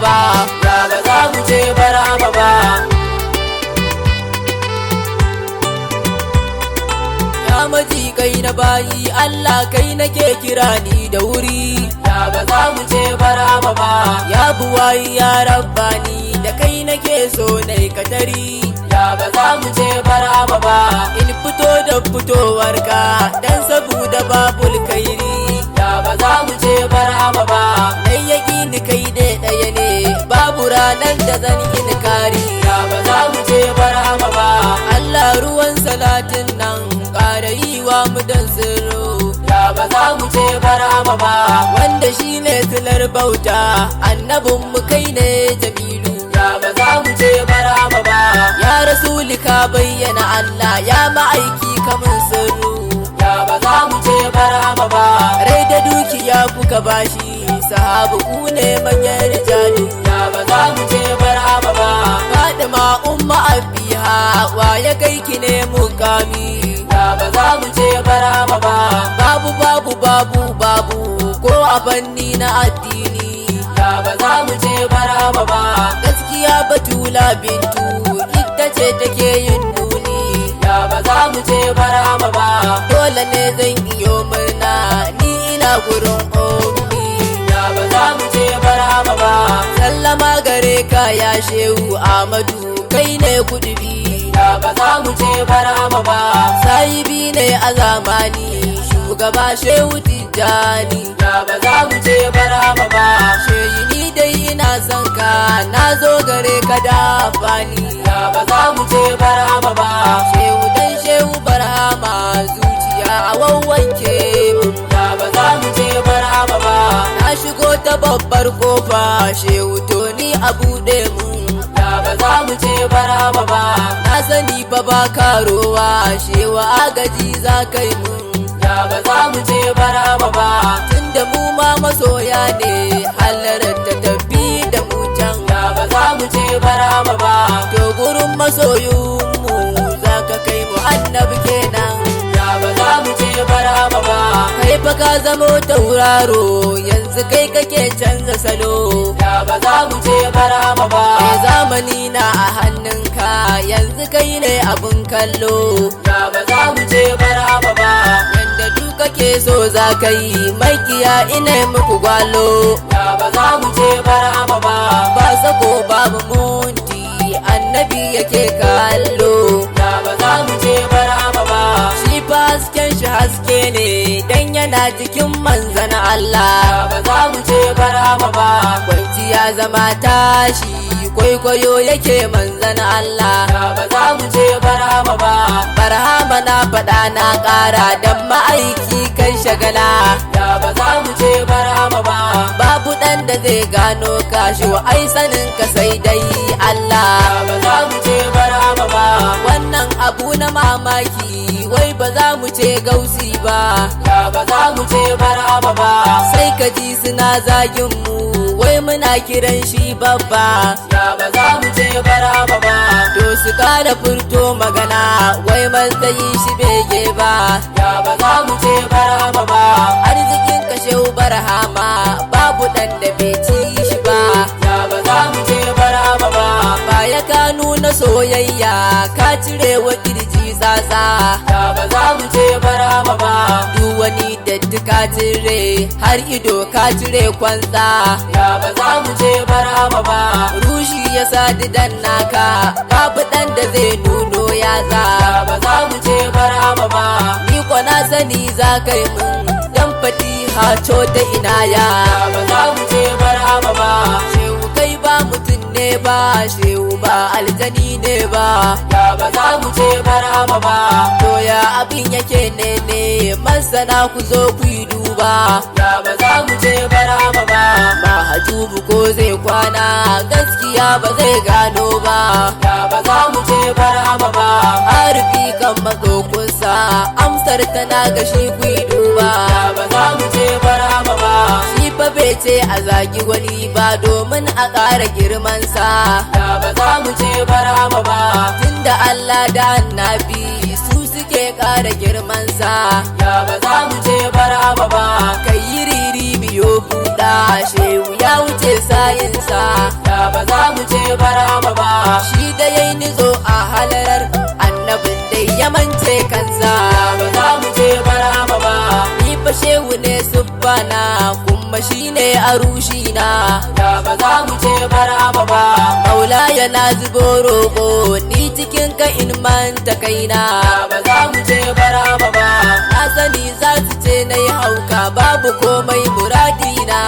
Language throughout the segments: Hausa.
ba, ya ba za mu je barama ba. Ya maji kai na bayi Allah kai nake kira ni da wuri, ya ba za mu je barama ba. Ya buwayi ya rabbani da kai nake so nai katari, ya ba za mu je barama ba. In fito da fitowarka dan saboda babul kairi, ya ba za mu je barama ba. Dai yaƙini kai dai ɗaya ne babu ranar da zan yi kari, ya ba za mu je barama ba. Allah ruwan salatin nan ƙara yi wa mu dan sirru, ya ba za mu je barama ba. Wanda shi ne silar bauta annabin mu kai ne Jamilu, ya ba za mu je barama ba. Ya rasuli ka bayyana Allah ya ma'aiki kamun sirru, ya ba za mu je barama ba. Rai da dukiya kuka bashi sahabu ku ne manyan rijalu, ya ba za mu je barama ba. Fatima umma abiha wa ya kai ki ne mukami, ya ba za mu je barama ba. Babu babu babu babu ko a fanni na addini, ya ba za mu je barama ba. Gaskiya Batula bintu ita ce take yin nuni, ya ba za mu je barama ba. Dole ne zan iyo murna ni ina gurin ummi, ya ba za mu je barama ba. Sallama gare ka ya shehu Ahmadu kai ne kudubi, ya ba za mu je barama ba. Sahibi ne a zamani shugaba shehu Tijjani, ya ba za mu je barama ba. Shehi ni dai ina son ka na zo gare ka da fani, ya ba za mu je barama ba. Shehu dan shehu barama zuciya a wawwanke mun, ya ba za mu je barama ba. Na shigo ta babbar kofa shehu to ni a buɗe mun, ya ba za mu je barama ba. Na sani fa ba karowa shewa agaji za kai mun, ya ba za mu je barama ba. Tunda mu ma masoya ne halarar ta tafi da mu can, ya ba za mu je barama ba. To gurin masoyinmu za ka kai mu annabi kenan, ya ba za mu je barama ba. Kai fa ka zamo tauraro yanzu kai kake canza salo, ya ba za mu je barama ba. Zamani na a hannunka yanzu kai ne abun kallo, ya ba za mu je barama ba. Yanda duk kake so za ka yi makiya ina muku gwalo, ya ba za mu je barama ba. Ba sako babu munti annabi yake kallo, ya ba za mu je barama ba. Shi fa hasken shi haske ne dan yana jikin manzan Allah, ya ba za mu je barama ba. Kwanciya zama tashi kwaikwayo yake manzan Allah, ya ba za mu je barama ba. Barhama na faɗa na ƙara dan ma'aiki kai shagala, ya ba za mu je barama ba. Babu ɗan da zai gano kashi wa ai sanin ka sai dai Allah, ya ba za mu je barama ba. Wannan abu na mamaki wai ba za mu ce gausi ba, ya ba za mu je barama ba. Sai ka ji suna zagin mu wai muna kiran shi babba, ya ba za mu je barama ba. To su kada furto magana wai matsayi shi bege ba, ya ba za mu je barama ba. Arzikin kashe barhama babu dan da bai ci shi ba, ya ba za mu je barama ba. Baya ka nuna soyayya ka cire wa kirji tsatsa, ya ba za mu je barama ba. Duk wani datti ka cire har ido ka cire kwantsa, ya ba za mu je barama ba. Rushi ya sadi dan naka babu dan da zai nuno yatsa, ya ba za mu je barama ba. Ni ko na sani za kai mun dan fatiha co ta inaya, ya ba za mu je barama ba. Shehu kai ba mutum ne ba shehu ba aljani ne ba, ya ba za mu je barama ba. To ya abin yake ne masana ku zo ku yi duba, ya ba za mu je barama ba. Mahajubu ko zai kwana gaskiya ba zai gano ba, ya ba za mu je barama ba. Harfi kan mazo kusa amsar tana ga shi ku yi duba, ya ba za mu je barama ba. Shi fa bai ce a zagi wani ba domin a ƙara girmansa, ya ba za mu je barama ba. Tunda Allah da annabi su suke ƙara girmansa, ya ba za mu je barama ba. Kai yi riri biyo buɗa shehu ya wuce sa'insa, da ba za mu ce barama ba. Shi da yayi nizo a halarar annabin da ya mance kansa, da ba za mu ce barama ba. Ni fa shehu ne subbana kuma shi ne arushina, da ba za mu ce barama ba. Maula yana zubo roƙo ni cikin ka in manta kaina, da ba za mu ce barama ba. Na sani za su ce na yi hauka babu komai muradina,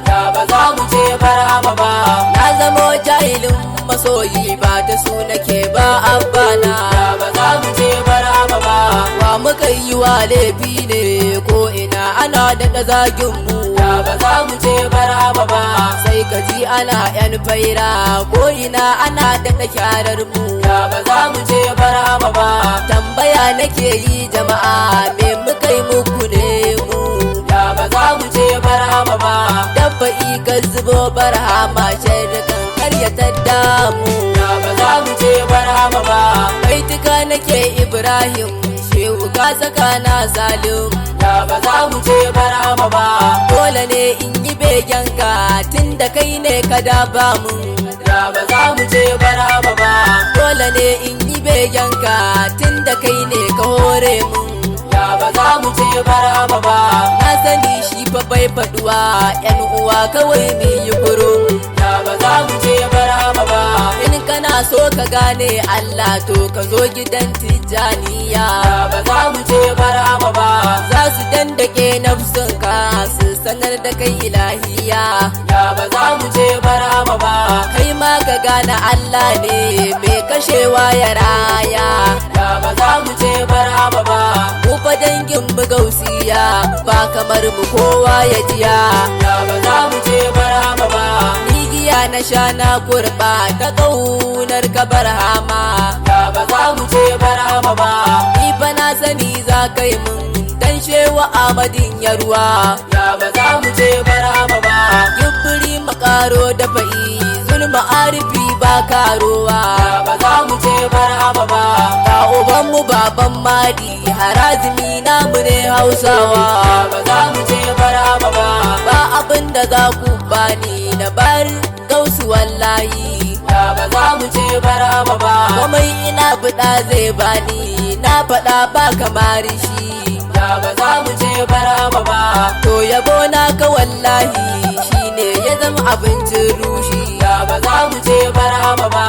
da ba za mu ce barama ba. Na zamo jahilin masoyi ba ta su nake ba abbana, da ba za mu ce barama ba. Wa muka yi wa laifi ne ko ina ana daɗa zagin mu, da ba za mu ce barama ba. Sai ka ji ana yan faira ko ina ana daɗa kyarar mu, da ba za mu ce barama ba. Tambaya nake yi jama'a me muka yi muku ne mu, da ba za mu ce barama ba. Dabba'i ka zubo barhama shirkan karyatar damu, da ba za mu ce barama ba. Baituka nake Ibrahim shehu ka saka na zalim, da ba za mu ce barama ba. Dole ne in yi begenka tun da kai ne ka daba mun, da ba za mu ce barama ba. Dole ne in yi begenka tun da kai ne ka hore mun, da ba za mu ce barama ba. Na sani shi fa bai faduwa yan uwa kawai ne yi kurum, da ba za mu ce barama ba. In kana so ka gane Allah to ka zo gidan Tijjaniya, da ba za mu ce barama ba. Za su dandake nafsinka su sanar da kai ilahiya, da ba za mu ce barama ba. Kai ma ka gane Allah ne mai kashewa ya raya, da ba za mu ce barama ba. Mu fa dangin mu gausiya ba kamar mu kowa ya jiya, da ba za mu ce barama ba. Ni giya na sha na kurba ta ƙaunar ka barhama, da ba za mu ce barama ba. Ni fa na sani za ka yi mun dan shewa Ahmadin Yarwa, da ba za mu ce barama ba. Gibiri makaro da fa'i zulma arifi ba karowa, da ba za mu ce barama ba. Ga ubanmu baban madi harazimi namu ne Hausawa, da ba za mu ce barama ba. Ba abin da za ku bani na bar gausu wallahi, da ba za mu ce barama ba. Komai ina buɗa zai bani na faɗa ba kamar shi, da ba za mu ce barama ba. To yabo na ka wallahi shine ya zama abincin rushi, da ba za mu ce barama ba.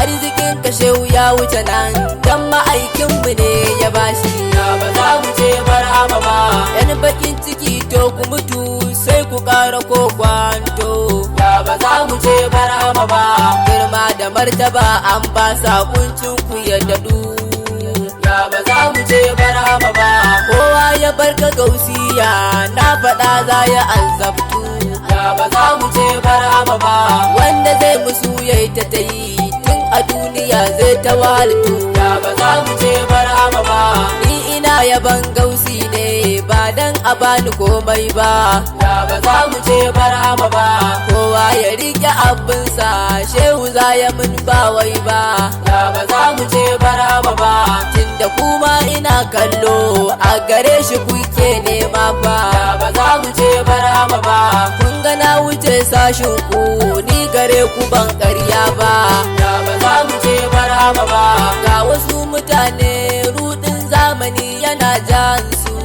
Arzikin ka shehu ya wuce nan dan ma'aikinmu ne ya bashi, da ba za mu ce barama ba. Yan bakin ciki to ku mutu sai ku ƙara ko kwanto, da ba za mu ce barama ba. Girma da martaba an ba sakuncin ku ya daɗu, da ba za mu ce barama ba. Kowa ya barka gausiya na faɗa za ya azabtu, da ba za mu ce barama ba. Wanda zai musu yayi ta yi tun a duniya zai ta wahaltu, da ba za mu ce barama ba. Ni ina yaban gausi ne ba dan a bani komai ba, da ba za mu ce barama ba. Kowa ya rike abinsa shehu za ya mun ba wai ba, da ba za mu ce barama ba. Tunda kuma ina kallo a gare shi kuke nema ba, da ba za mu ce barama ba. Kun ga na wuce sashin ku ni gare ku ban ƙarya ba, da ba za mu ce barama ba. Ga wasu mutane rudin zamani yana jansu,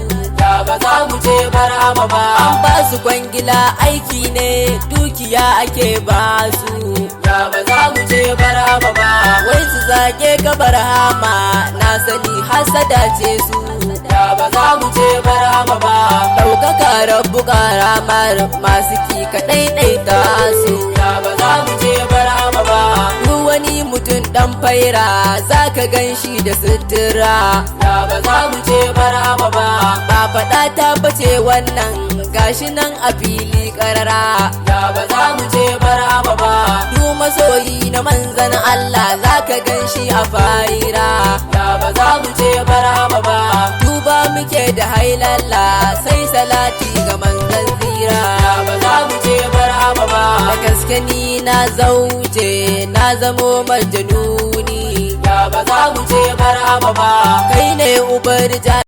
da ba za mu ce barama ba. An ba su kwangila aiki ne dukiya ake ba su, da ba za mu ce barama ba. Wai su zage ka barhama na sani hasada ce su, da ba za mu ce barama ba. Ɗaukaka rabu karamar masu ki ka ɗaiɗaita su, da ba za mu ce barama ba. Duk wani mutum ɗan faira za ka gan shi da sutura, da ba za mu ce barama ba. Ba faɗa ta bace wannan gashi nan a fili ƙarara, da ba za mu ce barama ba. Duk masoyi na manzan Allah za ka gan shi a faira, da ba za mu ce barama ba. Duba muke da hailalla sai salati ga manzan zira, da ba za mu ce barama ba. Da gaske ni na zauje na zamo majanuni, da ba za mu ce barama ba. Kai ne ubar